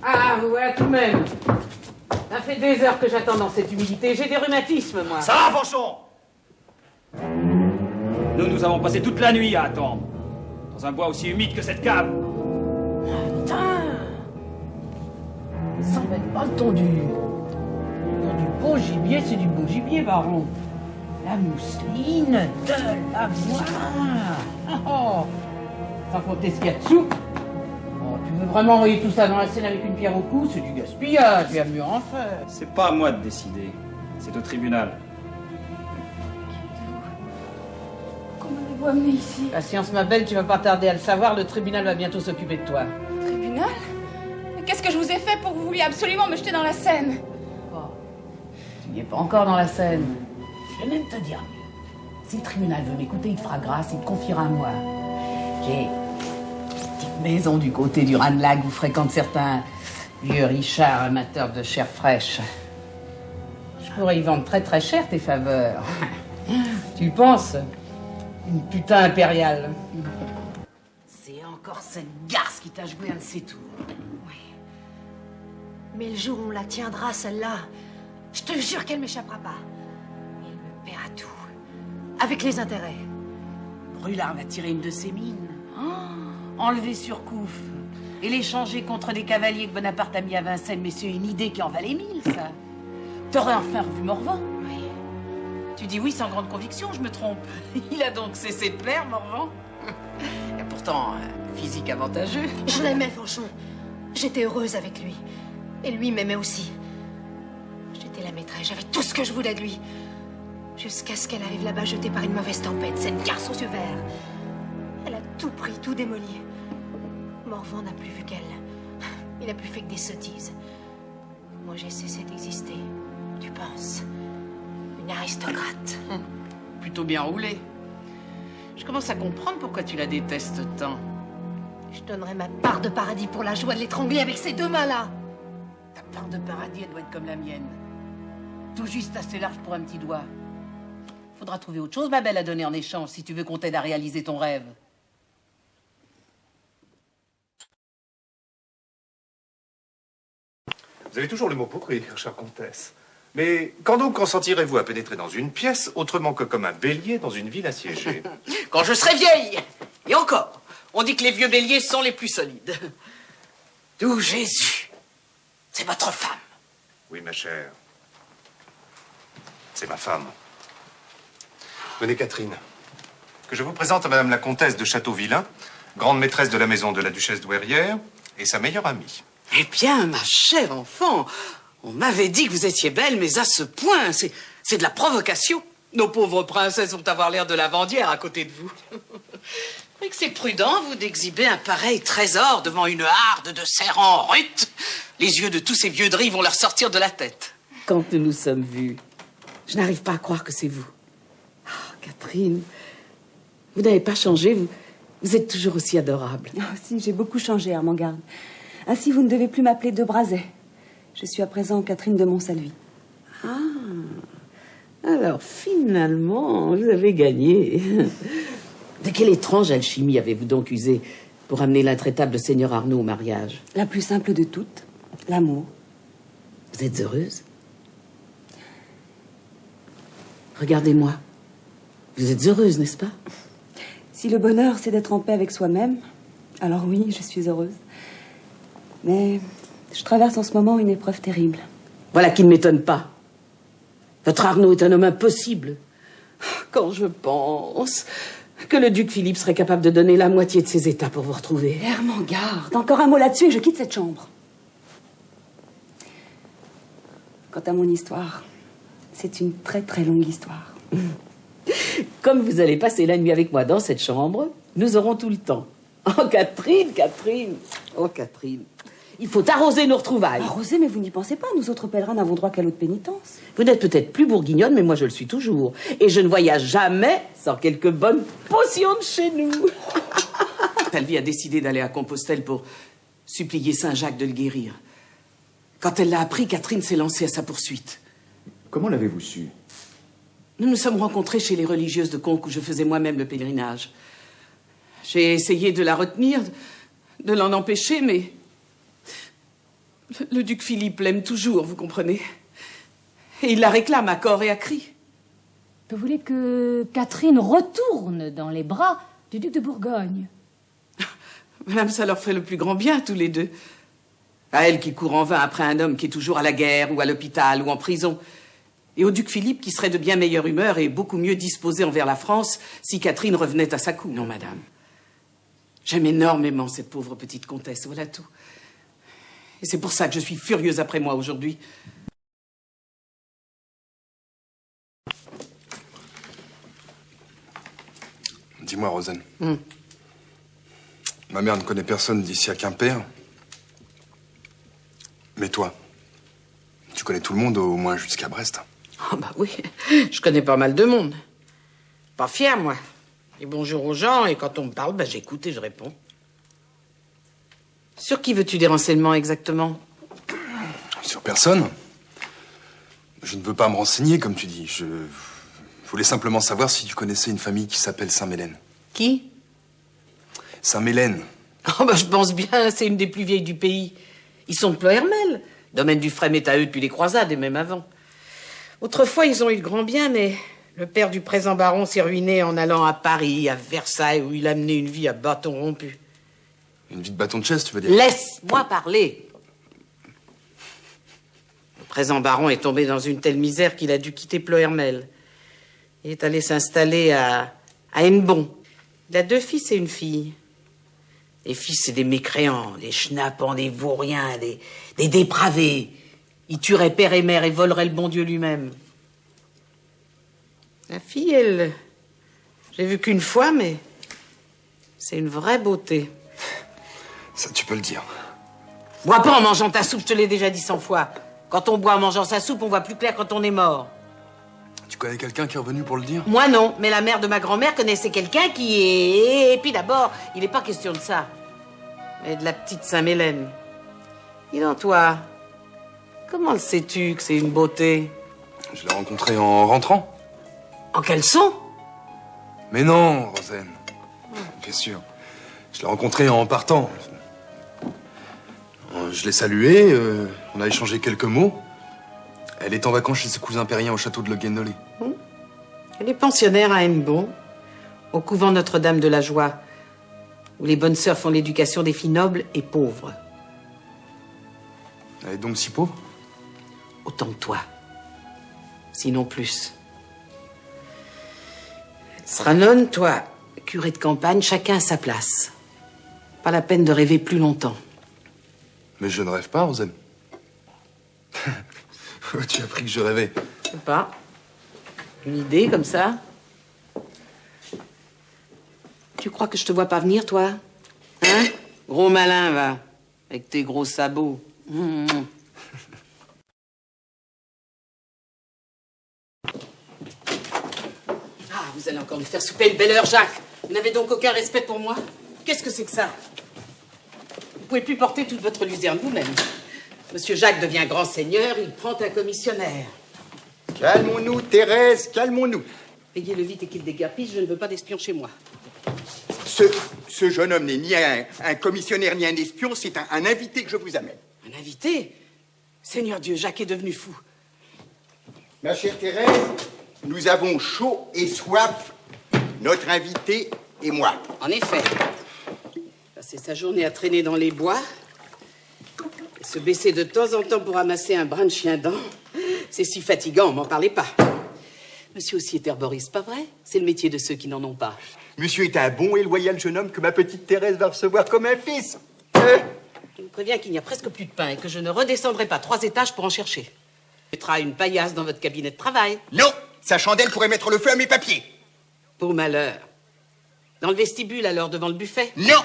Ah, vous voilà tout de même. Ça fait des heures que j'attends dans cette humidité. J'ai des rhumatismes, moi. Ça va, Fanchon? Nous avons passé toute la nuit à attendre. Dans un bois aussi humide que cette cave. Putain! Ça va être pas le ton du beau gibier, c'est du beau gibier, baron. La mousseline de la moire. Oh, sans compter ce qu'il y a dessous. Oh, tu veux vraiment envoyer tout ça dans la Seine avec une pierre au cou? C'est du gaspillage, il y a mieux en faire. C'est pas à moi de décider. C'est au tribunal. Comment avez-vous amené ici? Patience, ma belle, tu vas pas tarder à le savoir, le tribunal va bientôt s'occuper de toi. Tribunal? Mais qu'est-ce que je vous ai fait pour que vous vouliez absolument me jeter dans la Seine? Oh, tu n'y es pas encore dans la Seine. Je vais même te dire mieux. Si le tribunal veut m'écouter, il te fera grâce, il te confiera à moi. J'ai une petite maison du côté du Ranelagh où fréquentent certains vieux richards amateurs de chair fraîche. Je pourrais y vendre très très cher tes faveurs. Tu le penses? Une putain impériale. C'est encore cette garce qui t'a joué un de ses tours. Oui. Mais le jour où on la tiendra, celle-là, je te jure qu'elle m'échappera pas. Elle me paiera tout. Avec les intérêts. Brulard va tirer une de ses mines. Enlever Surcouf. Et l'échanger contre des cavaliers que Bonaparte a mis à Vincennes. Mais c'est une idée qui en valait 1000, ça. T'aurais enfin revu Morvan. Oui. Tu dis oui sans grande conviction, je me trompe. Il a donc cessé de plaire, Morvan. Et pourtant, physique avantageux. Je l'aimais, Fanchon. J'étais heureuse avec lui. Et lui m'aimait aussi. J'étais la maîtresse, j'avais tout ce que je voulais de lui. Jusqu'à ce qu'elle arrive là-bas jetée par une mauvaise tempête, cette garce aux yeux verts. Elle a tout pris, tout démoli. Morvan n'a plus vu qu'elle. Il n'a plus fait que des sottises. Moi, j'ai cessé d'exister. Tu penses? Une aristocrate. Plutôt bien roulé. Je commence à comprendre pourquoi tu la détestes tant. Je donnerais ma part de paradis pour la joie de l'étrangler avec ces deux mains-là. Ta part de paradis, elle doit être comme la mienne. Tout juste assez large pour un petit doigt. Faudra trouver autre chose, ma belle, à donner en échange si tu veux qu'on t'aide à réaliser ton rêve. Vous avez toujours le mot pour rire, chère comtesse. Mais quand donc consentirez-vous à pénétrer dans une pièce autrement que comme un bélier dans une ville assiégée? Quand je serai vieille. Et encore, on dit que les vieux béliers sont les plus solides. D'où Jésus. C'est votre femme. Oui, ma chère. C'est ma femme. Venez, Catherine. Que je vous présente à Madame la comtesse de Châteauvillain, grande maîtresse de la maison de la duchesse douairière, et sa meilleure amie. Eh bien, ma chère enfant, on m'avait dit que vous étiez belle, mais à ce point, c'est de la provocation. Nos pauvres princesses vont avoir l'air de lavandière à côté de vous. Et que c'est prudent, vous, d'exhiber un pareil trésor devant une harde de serrants ruttes. Les yeux de tous ces vieux dris vont leur sortir de la tête. Quand nous nous sommes vus, je n'arrive pas à croire que c'est vous. Ah, Catherine, vous n'avez pas changé, vous êtes toujours aussi adorable. Ah, si, j'ai beaucoup changé, Armand-Garde. Ainsi, vous ne devez plus m'appeler de Brazet. Je suis à présent Catherine de Montsalvi. Ah, alors finalement, vous avez gagné. De quelle étrange alchimie avez-vous donc usé pour amener l'intraitable seigneur Arnaud au mariage? La plus simple de toutes, l'amour. Vous êtes heureuse? Regardez-moi. Vous êtes heureuse, n'est-ce pas? Si le bonheur, c'est d'être en paix avec soi-même, alors oui, je suis heureuse. Mais je traverse en ce moment une épreuve terrible. Voilà qui ne m'étonne pas. Votre Arnaud est un homme impossible. Quand je pense que le duc Philippe serait capable de donner la moitié de ses états pour vous retrouver. Armand-Garde, encore un mot là-dessus et je quitte cette chambre. Quant à mon histoire, c'est une très très longue histoire. Comme vous allez passer la nuit avec moi dans cette chambre, nous aurons tout le temps. Oh, Catherine, Catherine. Oh, Catherine. Il faut arroser nos retrouvailles. Arroser, mais vous n'y pensez pas. Nous autres pèlerins n'avons droit qu'à l'eau de pénitence. Vous n'êtes peut-être plus bourguignonne, mais moi je le suis toujours. Et je ne voyage jamais sans quelques bonnes potions de chez nous. Talvie a décidé d'aller à Compostelle pour supplier Saint-Jacques de le guérir. Quand elle l'a appris, Catherine s'est lancée à sa poursuite. Comment l'avez-vous su? Nous nous sommes rencontrés chez les religieuses de Conques où je faisais moi-même le pèlerinage. J'ai essayé de la retenir, de l'en empêcher, mais le duc Philippe l'aime toujours, vous comprenez. Et il la réclame à corps et à cri. Vous voulez que Catherine retourne dans les bras du duc de Bourgogne? Madame, ça leur ferait le plus grand bien, tous les deux. À elle qui court en vain après un homme qui est toujours à la guerre, ou à l'hôpital, ou en prison. Et au duc Philippe qui serait de bien meilleure humeur et beaucoup mieux disposé envers la France si Catherine revenait à sa cour. Non, madame. J'aime énormément cette pauvre petite comtesse, voilà tout. Et c'est pour ça que je suis furieuse après moi aujourd'hui. Dis-moi, Rosen. Ma mère ne connaît personne d'ici à Quimper. Mais toi, tu connais tout le monde, au moins jusqu'à Brest. Ah bah oui, je connais pas mal de monde. Pas fier, moi. Et bonjour aux gens, et quand on me parle, bah, j'écoute et je réponds. Sur qui veux-tu des renseignements exactement? Sur personne. Je ne veux pas me renseigner, comme tu dis. Je voulais simplement savoir si tu connaissais une famille qui s'appelle Saint-Mélène. Qui? Saint-Mélène. Oh bah je pense bien, c'est une des plus vieilles du pays. Ils sont de Ploërmel. Domaine du Frême est à eux depuis les croisades et même avant. Autrefois, ils ont eu de grands biens, mais le père du présent baron s'est ruiné en allant à Paris, à Versailles, où il a mené une vie à bâton rompu. Une vie de bâton de chaise, tu veux dire? Laisse-moi parler. Le présent baron est tombé dans une telle misère qu'il a dû quitter Ploërmel. Il est allé s'installer à Hennebont. Il a 2 fils et une fille. Les fils, c'est des mécréants, des schnappants, des vauriens, des dépravés. Ils tueraient père et mère et voleraient le bon Dieu lui-même. La fille, elle... J'ai vu qu'une fois, mais... c'est une vraie beauté. Ça, tu peux le dire. Bois pas en mangeant ta soupe, je te l'ai déjà dit 100 fois. Quand on boit en mangeant sa soupe, on voit plus clair quand on est mort. Tu connais quelqu'un qui est revenu pour le dire? Moi, non. Mais la mère de ma grand-mère connaissait quelqu'un qui est... Et puis d'abord, il n'est pas question de ça. Mais de la petite Saint-Mélène. Dis donc, toi, comment le sais-tu que c'est une beauté? Je l'ai rencontrée en rentrant. En caleçon? Mais non, Rosen. Bien sûr. Je l'ai rencontrée en partant. Je l'ai saluée, on a échangé quelques mots. Elle est en vacances chez ses cousins Perrien au château de Le Guénolé. Elle est pensionnaire à Hennebont, au couvent Notre-Dame de la Joie, où les bonnes sœurs font l'éducation des filles nobles et pauvres. Elle est donc si pauvre? Autant que toi. Sinon plus. Elle sera nonne, toi, curé de campagne, chacun à sa place. Pas la peine de rêver plus longtemps. Mais je ne rêve pas, Rosen. Tu as appris que je rêvais. Je sais pas. Une idée comme ça? Tu crois que je te vois pas venir, toi? Hein? Gros malin, va. Avec tes gros sabots. Ah, vous allez encore me faire souper une belle heure, Jacques. Vous n'avez donc aucun respect pour moi? Qu'est-ce que c'est que ça? Vous pouvez plus porter toute votre luzerne vous-même. Monsieur Jacques devient grand seigneur, il prend un commissionnaire. Calmons-nous, Thérèse, calmons-nous. Payez-le vite et qu'il déguerpisse, je ne veux pas d'espion chez moi. Ce jeune homme n'est ni un commissionnaire ni un espion, c'est un invité que je vous amène. Un invité? Seigneur Dieu, Jacques est devenu fou. Ma chère Thérèse, nous avons chaud et soif, notre invité et moi. En effet. Passer sa journée à traîner dans les bois, et se baisser de temps en temps pour ramasser un brin de chien-dent, c'est si fatigant, m'en parlez pas. Monsieur aussi est herboriste, pas vrai? C'est le métier de ceux qui n'en ont pas. Monsieur est un bon et loyal jeune homme que ma petite Thérèse va recevoir comme un fils. Je vous préviens qu'il n'y a presque plus de pain et que je ne redescendrai pas 3 étages pour en chercher. On mettra une paillasse dans votre cabinet de travail. Non, sa chandelle pourrait mettre le feu à mes papiers. Pour malheur. Dans le vestibule, alors, devant le buffet? Non!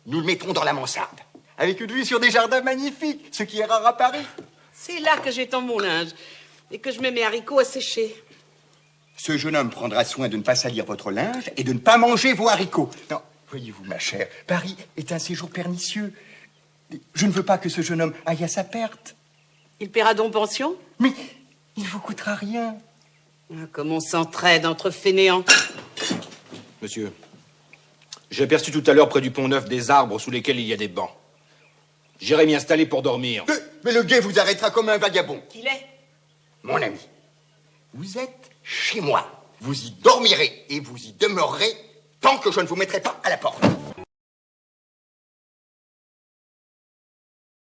Nous le mettrons dans la mansarde, avec une vue sur des jardins magnifiques, ce qui est rare à Paris. C'est là que j'étends mon linge et que je mets mes haricots à sécher. Ce jeune homme prendra soin de ne pas salir votre linge et de ne pas manger vos haricots. Non, voyez-vous, ma chère, Paris est un séjour pernicieux. Je ne veux pas que ce jeune homme aille à sa perte. Il paiera donc pension? Mais il vous coûtera rien. Ah, comme on s'entraide entre fainéants. Monsieur, J'ai aperçu tout à l'heure près du pont neuf des arbres sous lesquels il y a des bancs. J'irai m'y installer pour dormir. Mais le guet vous arrêtera comme un vagabond. Qu'il est? Mon ami, vous êtes chez moi. Vous y dormirez et vous y demeurerez tant que je ne vous mettrai pas à la porte.